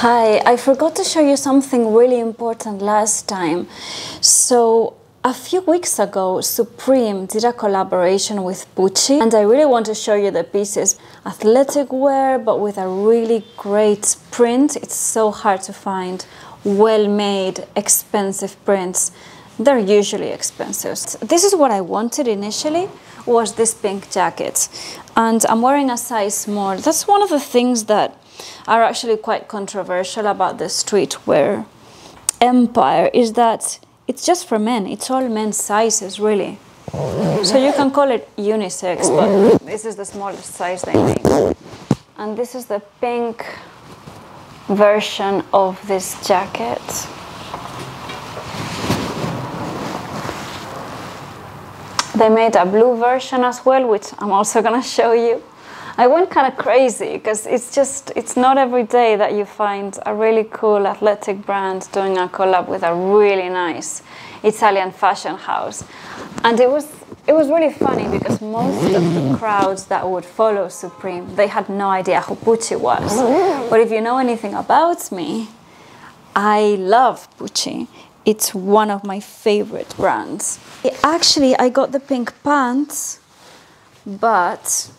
Hi, I forgot to show you something really important last time. So a few weeks ago, Supreme did a collaboration with Pucci, and I really want to show you the pieces. Athletic wear, but with a really great print. It's so hard to find well-made, expensive prints. They're usually expensive. This is what I wanted initially, was this pink jacket. And I'm wearing a size small. That's one of the things that are actually quite controversial about the streetwear empire, is that it's just for men. It's all men's sizes, really. So you can call it unisex, but this is the smallest size they make. And this is the pink version of this jacket. They made a blue version as well, which I'm also gonna show you. I went kind of crazy because it's not every day that you find a really cool athletic brand doing a collab with a really nice Italian fashion house. And it was really funny because most of the crowds that would follow Supreme, they had no idea who Pucci was. But if you know anything about me, I love Pucci. It's one of my favorite brands. Actually, I got the pink pants, but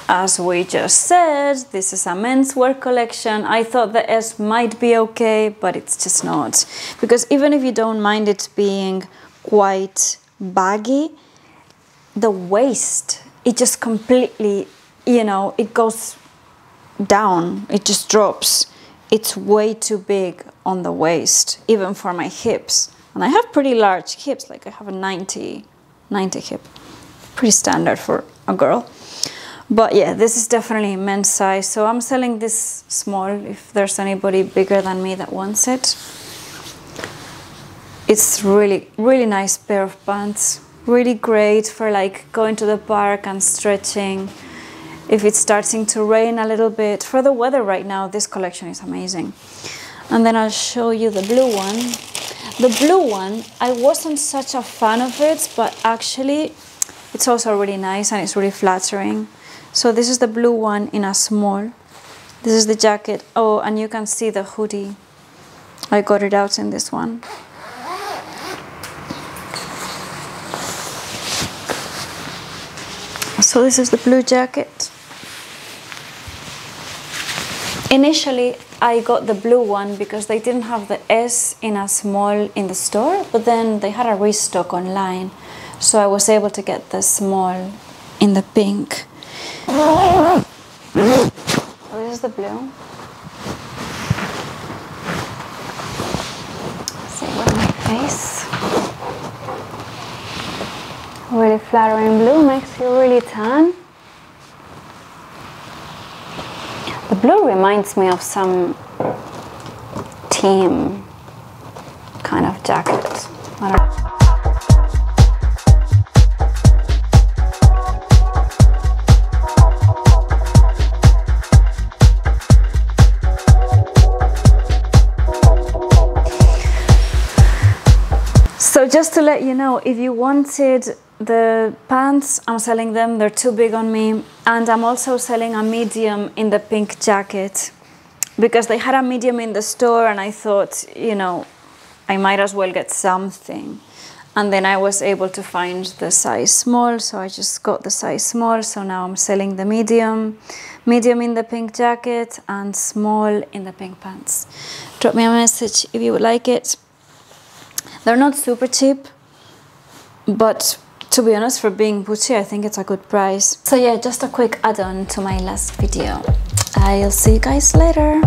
as we just said, this is a menswear collection. I thought the S might be okay, but it's just not. Because even if you don't mind it being quite baggy, the waist, it just completely, you know, it goes down, it just drops. It's way too big on the waist, even for my hips. And I have pretty large hips, like I have a 90 hip. Pretty standard for a girl. But yeah, this is definitely men's size. So I'm selling this small if there's anybody bigger than me that wants it. It's really, really nice pair of pants. Really great for like going to the park and stretching. If it's starting to rain a little bit. For the weather right now, this collection is amazing. And then I'll show you the blue one. The blue one, I wasn't such a fan of it, but actually it's also really nice and it's really flattering. So this is the blue one in a small. This is the jacket. Oh, and you can see the hoodie. I got it out in this one. So this is the blue jacket. Initially, I got the blue one because they didn't have the S in a small in the store, but then they had a restock online. So I was able to get the small in the pink. Oh, this is the blue. See with my face. Really flattering blue, makes you really tan. The blue reminds me of some team kind of jacket. I don't know. So just to let you know, if you wanted the pants, I'm selling them. They're too big on me. And I'm also selling a medium in the pink jacket because they had a medium in the store and I thought, you know, I might as well get something. And then I was able to find the size small, so I just got the size small. So now I'm selling the medium in the pink jacket and small in the pink pants. Drop me a message if you would like it. They're not super cheap, but to be honest, for being Pucci, I think it's a good price. So yeah, just a quick add-on to my last video. I'll see you guys later.